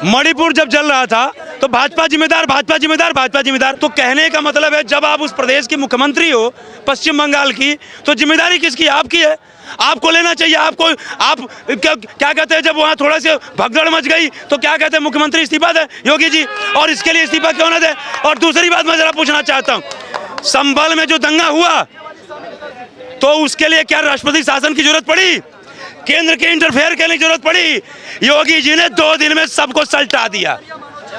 मणिपुर जब चल रहा था तो भाजपा जिम्मेदार, भाजपा जिम्मेदार, भाजपा जिम्मेदार। तो कहने का मतलब है जब आप उस प्रदेश की मुख्यमंत्री हो पश्चिम बंगाल की, तो जिम्मेदारी किसकी? आपकी है, आपको लेना चाहिए। आपको आप क्या कहते हैं, जब वहाँ थोड़ा सा भगदड़ मच गई तो क्या कहते हैं, मुख्यमंत्री इस्तीफा दे योगी जी, और इसके लिए इस्तीफा क्यों ना दे? और दूसरी बात मैं जरा पूछना चाहता हूँ, संभल में जो दंगा हुआ तो उसके लिए क्या राष्ट्रपति शासन की जरूरत पड़ी? केंद्र के इंटरफेयर करने की जरूरत पड़ी? योगी जी ने 2 दिन में सबको सल्टा दिया।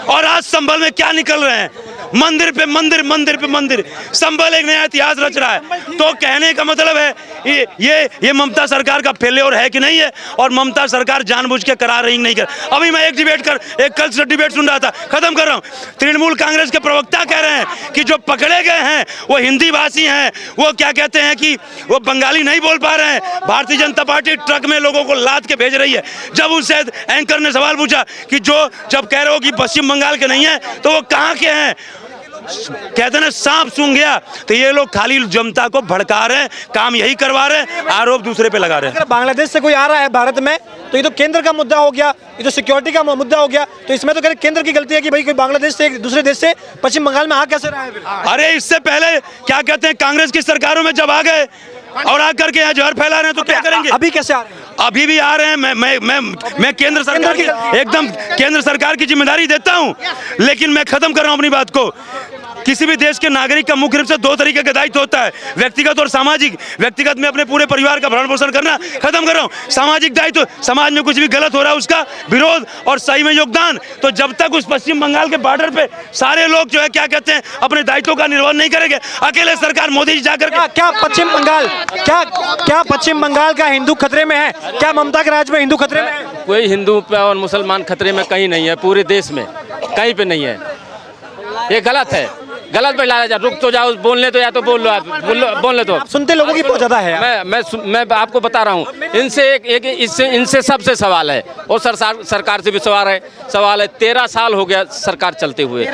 और आज संभल में क्या निकल रहे हैं? मंदिर पे मंदिर, मंदिर पे मंदिर। संभल एक नया इतिहास रच रहा है। तो कहने का मतलब है ये ममता सरकार का फेल्योर है कि नहीं है? और ममता सरकार जानबूझ के करा रही नहीं कर। अभी मैं एक कल से डिबेट सुन रहा था, खत्म कर रहा हूँ। तृणमूल कांग्रेस के प्रवक्ता कह रहे हैं कि जो पकड़े गए हैं वो हिंदी भाषी हैं, वो क्या कहते हैं कि वो बंगाली नहीं बोल पा रहे हैं। भारतीय जनता पार्टी ट्रक में लोगों को लाद के भेज रही है। जब उनसे एंकर ने सवाल पूछा कि जब कह रहे हो कि पश्चिम बंगाल के नहीं है तो वो कहाँ के हैं, कहते हैं ना सांप सूंघ गया। तो ये लोग खाली जनता को भड़का रहे हैं, काम यही करवा रहे हैं, आरोप दूसरे पे लगा रहे हैं। अगर बांग्लादेश से कोई आ रहा है भारत में तो ये तो केंद्र का मुद्दा हो गया, ये तो सिक्योरिटी का मुद्दा हो गया। तो इसमें तो केंद्र की गलती है कि भाई कोई बांग्लादेश से दूसरे देश से पश्चिम बंगाल में आ कैसे रहा है फिर? अरे इससे पहले क्या कहते हैं, कांग्रेस की सरकारों में जब आ गए और आकर के यहाँ जहर फैला रहे हैं तो क्या करेंगे? अभी कैसे आ रहे हैं? अभी भी आ रहे हैं। मैं केंद्र सरकार की एकदम केंद्र सरकार की जिम्मेदारी देता हूं, लेकिन मैं खत्म कर रहा हूं अपनी बात को। किसी भी देश के नागरिक का मुख्य रूप से 2 तरीके का दायित्व होता है, व्यक्तिगत और सामाजिक। व्यक्तिगत में अपने पूरे परिवार का भरण पोषण करना, खत्म कर रहा हूं। सामाजिक दायित्व, समाज में कुछ भी गलत हो रहा है उसका विरोध और सही में योगदान। तो जब तक उस पश्चिम बंगाल के बॉर्डर पे सारे लोग जो है क्या कहते हैं अपने दायित्वों का निर्वहन नहीं करेंगे, अकेले सरकार मोदी जी जाकर क्या पश्चिम बंगाल का हिंदू खतरे में है? क्या ममता के राज में हिंदू खतरे में है? कोई हिंदू और मुसलमान खतरे में कहीं नहीं है, पूरे देश में कहीं पे नहीं है। ये गलत है, गलत पे लाया जा। रुक तो जाओ, बोलने तो या तो बोल लो, आप बोल ले तो। आप सुनते लोगों की बहुत ज्यादा है। मैं आपको बता रहा हूँ, इनसे सबसे सवाल है और सरकार से भी सवाल है। 13 साल हो गया सरकार चलते हुए,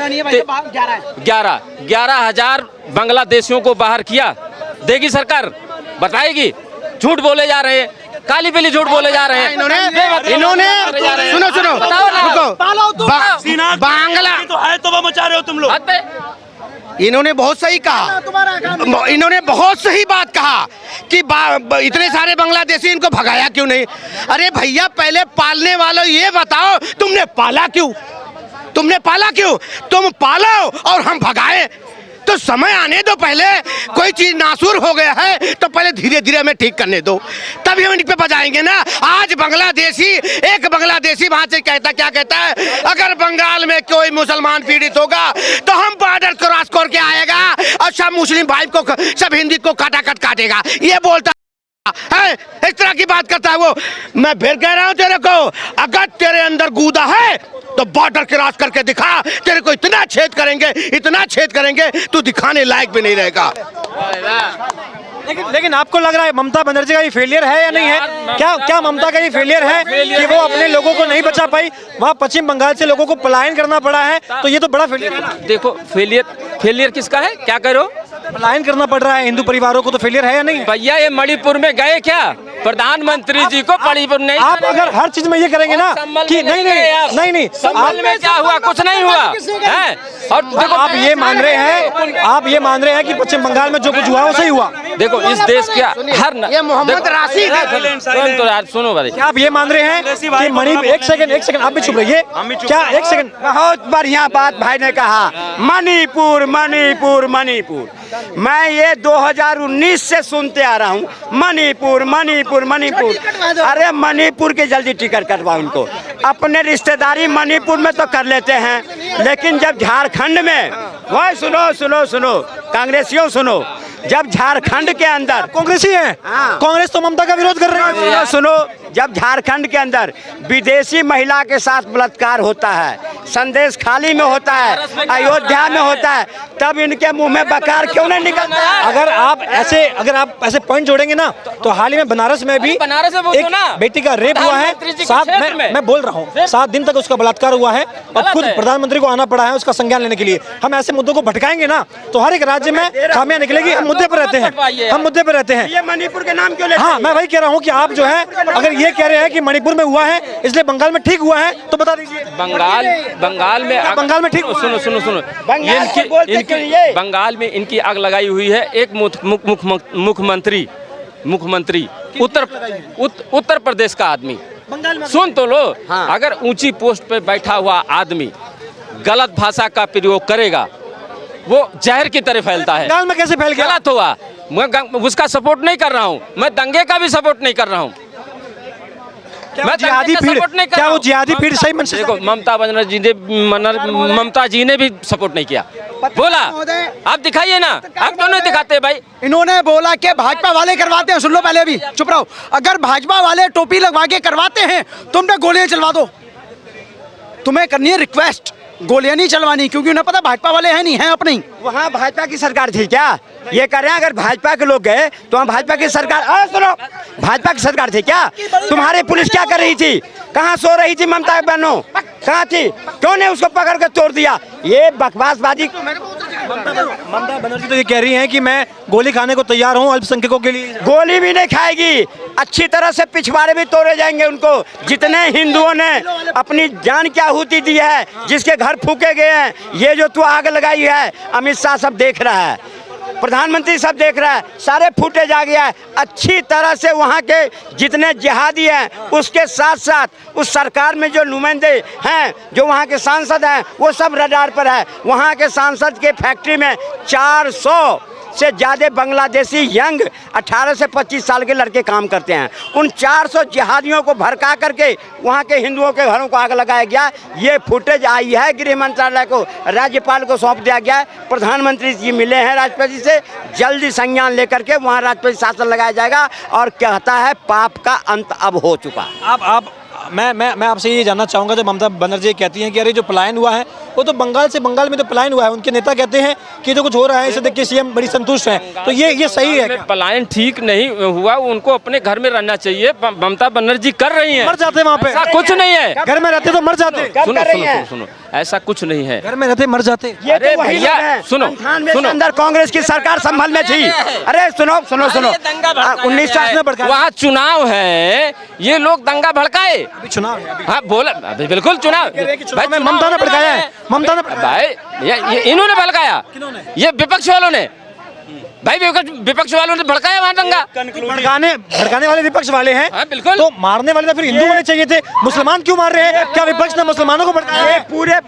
11,000 बांग्लादेशियों को बाहर किया। देगी सरकार? बताएगी? झूठ बोले जा रहे हैं, काली पीली झूठ बोले जा रहे हैं। इन्होंने सुनो बांग्ला तो है तो वो मचा रहे हो तुम लोग। इन्होंने बहुत सही कहा, इन्होंने बहुत सही बात कहा कि इतने सारे बांग्लादेशी इनको भगाया क्यों नहीं? अरे भैया पहले पालने वालों ये बताओ, तुमने पाला क्यों? तुम पालो और हम भगाए? तो समय आने दो, पहले कोई चीज नासूर हो गया है तो पहले धीरे धीरे हमें ठीक करने दो, तभी हम इन पे बजाएंगे ना। आज एक बांग्लादेशी वहां से क्या कहता है, अगर बंगाल में कोई मुसलमान पीड़ित होगा तो हम बॉर्डर क्रॉस करके आएगा और सब मुस्लिम भाई को, सब हिंदी को काटेगा। ये बोलता है, इस तरह की बात करता है वो। मैं फिर कह रहा हूं तेरे को, अगर तेरे अंदर गूदा है तो बॉर्डर क्रॉस करके दिखा, तेरे को इतना छेद करेंगे तू दिखाने लायक भी नहीं रहेगा। लेकिन आपको लग रहा है ममता बनर्जी का ये फेलियर है या नहीं है? क्या ममता का ये फेलियर है कि वो अपने लोगों को नहीं बचा पाई? वहाँ पश्चिम बंगाल से लोगों को पलायन करना पड़ा है, तो ये तो बड़ा फेलियर है ना। देखो फेलियर किसका है? क्या कह रहे हो? पलायन करना पड़ रहा है हिंदू परिवारों को, तो फेलियर है या नहीं? भैया ये मणिपुर में गए क्या? प्रधानमंत्री जी को मणिपुर नहीं। आप अगर हर चीज में ये करेंगे ना कि नहीं, संभल में क्या हुआ? कुछ नहीं हुआ है। और देखो आप ये मान रहे हैं कि पश्चिम बंगाल में जो कुछ हुआ वो सही हुआ? देखो इस देश के हर ये मोहम्मद राशिद सुनो भाई, क्या आप ये मान रहे हैं कि मणिपुर? एक सेकंड आप भी चुप रहिए। क्या एक सेकंड? बहुत बढ़िया बात भाई ने कहा, मणिपुर। मैं ये 2019 से सुनते आ रहा हूँ, मणिपुर। अरे मणिपुर की जल्दी टिकट कटवा उनको। अपने रिश्तेदारी मणिपुर में तो कर लेते हैं, लेकिन जब झारखंड में, वही सुनो कांग्रेसियों सुनो, जब झारखंड के अंदर कांग्रेसी है, कांग्रेस तो ममता का विरोध कर रहे हैं। सुनो, जब झारखंड के अंदर विदेशी महिला के साथ बलात्कार होता है, संदेश खाली में होता है, अयोध्या में होता है, तब इनके मुंह में बकार क्यों नहीं निकलता? अगर आप ऐसे पॉइंट जोड़ेंगे ना, तो हाल ही में बनारस में भी एक बेटी का रेप हुआ है। मैं बोल रहा हूँ 7 दिन तक उसका बलात्कार हुआ है और खुद प्रधानमंत्री को आना पड़ा है उसका संज्ञान लेने के लिए। हम ऐसे मुद्दों को भटकाएंगे ना तो हर एक राज्य में खामियां निकलेगी। हम मुद्दे पर रहते हैं। ये मणिपुर के नाम क्यों लेते हैं? हाँ, मैं वही कह रहा हूँ कि आप जो है, अगर ये कह रहे हैं कि मणिपुर में हुआ है इसलिए बंगाल में ठीक हुआ है, तो बता दीजिए। बंगाल में ठीक। सुनो बंगाल में इनकी आग लगाई हुई है एक मुख्यमंत्री उत्तर प्रदेश का आदमी। सुन तो लो, अगर ऊंची पोस्ट पे बैठा हुआ आदमी गलत भाषा का प्रयोग करेगा वो जहर की तरह फैलता है। बंगाल में कैसे फैल गया? गलत हुआ, मैं उसका सपोर्ट नहीं कर रहा हूँ, मैं दंगे का भी सपोर्ट नहीं कर रहा हूँ। मैं जिहादी भीड़, क्या वो जिहादी भीड़ सही मन से? देखो ममता जी ने भी सपोर्ट नहीं किया, बोला आप दिखाइए ना, आप क्यों नहीं दिखाते भाई? इन्होंने बोला कि भाजपा वाले करवाते हैं। सुन लो पहले, अभी चुप रहो। अगर भाजपा वाले टोपी लगवा के करवाते हैं तुमने गोलियां चलवा दो। तुम्हें करनी है रिक्वेस्ट, गोलियां नहीं चलवानी, क्योंकि उन्हें पता भाजपा वाले हैं नहीं, हैं अपने ही। वहाँ भाजपा की सरकार थी क्या? ये कर रहे हैं, अगर भाजपा के लोग गए तो वहाँ भाजपा की सरकार, सुनो, भाजपा की सरकार थी क्या? तुम्हारी पुलिस क्या कर रही थी? कहाँ सो रही थी ममता बहनों? कहाँ थी? क्यों ने उसको पकड़ कर तोड़ दिया? ये बकवासबाजी। ममता बनर्जी तो ये कह रही हैं कि मैं गोली खाने को तैयार हूं अल्पसंख्यकों के लिए। गोली भी नहीं खाएगी, अच्छी तरह से पिछवाड़े भी तोड़े जाएंगे उनको। जितने हिंदुओं ने अपनी जान की आहुति दी है, जिसके घर फूके गए हैं, ये जो तू आग लगाई है, अमित शाह सब देख रहा है, प्रधानमंत्री सब देख रहा है, सारे फुटेज आ गया है। अच्छी तरह से वहाँ के जितने जिहादी हैं, उसके साथ साथ उस सरकार में जो नुमाइंदे हैं, जो वहाँ के सांसद हैं, वो सब रडार पर है। वहाँ के सांसद के फैक्ट्री में 400 से ज़्यादा बांग्लादेशी यंग 18 से 25 साल के लड़के काम करते हैं। उन 400 जिहादियों को भड़का करके वहाँ के हिंदुओं के घरों को आग लगाया गया। ये फुटेज आई है, गृह मंत्रालय को, राज्यपाल को सौंप दिया गया है। प्रधानमंत्री जी मिले हैं राष्ट्रपति से, जल्दी संज्ञान लेकर के वहाँ राष्ट्रपति शासन लगाया जाएगा। और कहता है पाप का अंत अब हो चुका। मैं आपसे ये जानना चाहूँगा, जब ममता बनर्जी कहती हैं कि अरे जो पलायन हुआ है वो तो बंगाल में तो पलायन हुआ है, उनके नेता कहते हैं कि जो कुछ हो रहा है इसे देख के सीएम बड़ी संतुष्ट हैं, तो ये सही है? पलायन ठीक नहीं हुआ, उनको अपने घर में रहना चाहिए। ममता बनर्जी कर रही हैं। मर जाते वहाँ पे, ऐसा कुछ नहीं है। घर में रहते तो मर जाते। सुनो, ऐसा कुछ नहीं है। घर में रहते मर जाते। अरे भैया सुनो, अंदर कांग्रेस की सरकार संभल में थी। अरे सुनो 1960 में भड़का, वहाँ चुनाव है, ये लोग दंगा भड़काए। अभी चुनाव है। हाँ बोला, बिल्कुल चुनाव। भाई ममता ने भड़काया है, ममता ने भाई ये इन्होंने भड़काया, ये विपक्ष वालों ने, भाई विपक्ष वालों ने भड़काया वहाँ दंगा। भड़काने वाले विपक्ष वाले हैं। हाँ, बिल्कुल। तो मारने वाले तो फिर हिंदू होने चाहिए थे, मुसलमान क्यों मार रहे हैं? क्या विपक्ष ने मुसलमानों को भड़काया है?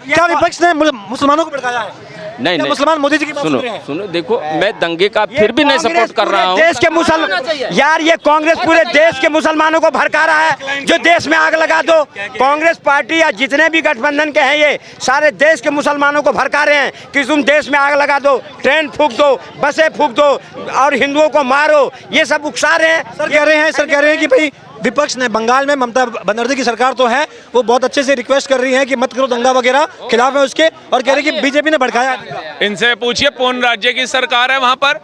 क्या विपक्ष ने मुसलमानों को भड़काया है? नहीं, मुसलमान मोदी जी की बात सुन रहे हैं। सुनो, देखो मैं दंगे का फिर भी नहीं सपोर्ट कर रहा हूँ। देश के मुसलमान, यार ये कांग्रेस पूरे देश के मुसलमानों को भड़का रहा है, जो देश में आग लगा दो। कांग्रेस पार्टी या जितने भी गठबंधन के हैं, ये सारे देश के मुसलमानों को भड़का रहे हैं कि तुम देश में आग लगा दो, ट्रेन फूंक दो, बसें फूंक दो और हिंदुओं को मारो, ये सब उकसा रहे हैं। सर कह रहे हैं कि भाई विपक्ष ने, बंगाल में ममता बनर्जी की सरकार तो है, वो बहुत अच्छे से रिक्वेस्ट कर रही है कि मत करो दंगा वगैरह, खिलाफ है उसके, और कह रही है कि बीजेपी ने भड़काया। इनसे पूछिए, पूर्ण राज्य की सरकार है, वहाँ पर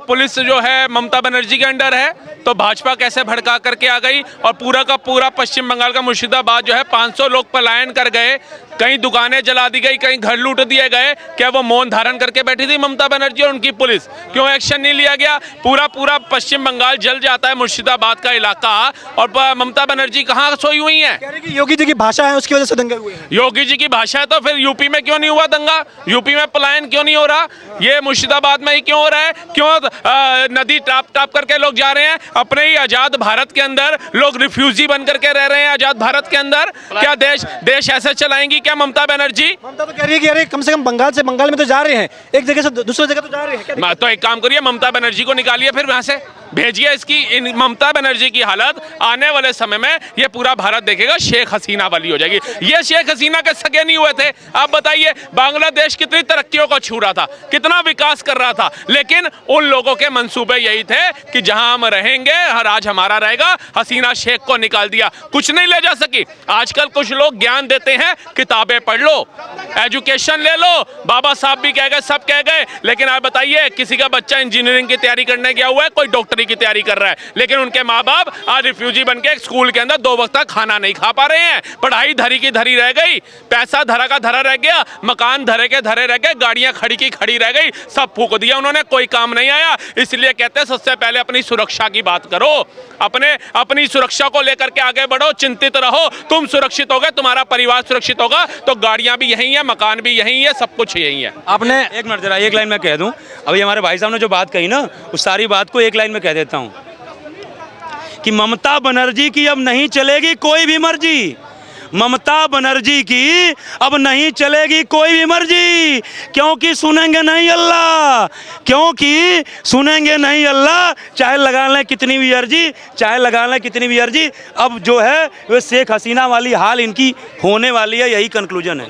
पुलिस जो है ममता बनर्जी के अंडर है, तो भाजपा कैसे भड़का करके आ गई? और पूरा का पूरा पश्चिम बंगाल का मुर्शिदाबाद जो है 500 लोग पलायन कर गए, कहीं दुकानें जला दी गई, कहीं घर लूट दिए गए। क्या वो मौन धारण करके बैठी थी ममता बनर्जी और उनकी पुलिस? क्यों एक्शन नहीं लिया गया? पूरा पश्चिम बंगाल जल जाता है, मुर्शिदाबाद का इलाका, और ममता बनर्जी कहाँ सोई हुई है? कह रही कि योगी जी की भाषा है उसकी वजह से दंगे हुए हैं। योगी जी की भाषा है तो फिर यूपी में क्यों नहीं हुआ दंगा? यूपी में पलायन क्यों नहीं हो रहा? ये मुर्शिदाबाद में ही क्यों हो रहा है? क्यों नदी टाप करके लोग जा रहे हैं? अपने ही आजाद भारत के अंदर लोग रिफ्यूजी बन करके रह रहे हैं आजाद भारत के अंदर। क्या देश ऐसे चलाएंगी क्या ममता बनर्जी? ममता तो कह रही है कि अरे कम से कम बंगाल में तो जा रहे हैं, एक जगह से दूसरी जगह तो जा रहे हैं। तो एक काम करिए, ममता बनर्जी को निकालिए, फिर वहां से भेजिए। इसकी ममता बनर्जी की हालत आने वाले समय में ये पूरा भारत देखेगा, शेख हसीना वाली हो जाएगी। ये शेख हसीना के सगे नहीं हुए थे। आप बताइए, बांग्लादेश कितनी तरक्कियों को छू रहा था, कितना विकास कर रहा था, लेकिन उन लोगों के मंसूबे यही थे कि जहां हम रहेंगे राज हमारा रहेगा। हसीना शेख को निकाल दिया, कुछ नहीं ले जा सकी। आजकल कुछ लोग ज्ञान देते हैं, किताबें पढ़ लो, एजुकेशन ले लो, बाबा साहब भी कह गए, सब कह गए, लेकिन आप बताइए किसी का बच्चा इंजीनियरिंग की तैयारी करने गया हुआ है, कोई डॉक्टरी की तैयारी कर रहा है, लेकिन उनके माँ बाप आज रिफ्यूजी बन के स्कूल के अंदर 2 वक्त का खाना नहीं खा पा रहे हैं। पढ़ाई धरी की धरी रह गई, पैसा धरा का धरा रह गया, मकान धरे के धरे रह गए, गाड़ियां खड़ी की खड़ी रह गई, सब फूक दिया उन्होंने, कोई काम नहीं आया। इसलिए कहते हैं सबसे पहले अपनी सुरक्षा की बात करो, अपनी सुरक्षा को लेकर के आगे बढ़ो, चिंतित रहो। तुम सुरक्षित होगे, तुम्हारा परिवार सुरक्षित होगा, तो गाड़ियां भी यही है, मकान भी यही है, सब कुछ यही है। आपने एक मिनट जरा एक लाइन में कह दूं, अभी हमारे भाई साहब ने जो बात कही ना, उस सारी बात को एक लाइन में कह देता हूं कि ममता बनर्जी की अब नहीं चलेगी कोई भी मर्जी। ममता बनर्जी की अब नहीं चलेगी कोई भी मर्जी, क्योंकि सुनेंगे नहीं अल्लाह, क्योंकि सुनेंगे नहीं अल्लाह। चाहे लगा लें कितनी भी अर्जी, चाहे लगा लें कितनी भी अर्जी, अब जो है वो शेख हसीना वाली हाल इनकी होने वाली है, यही कंक्लूजन है।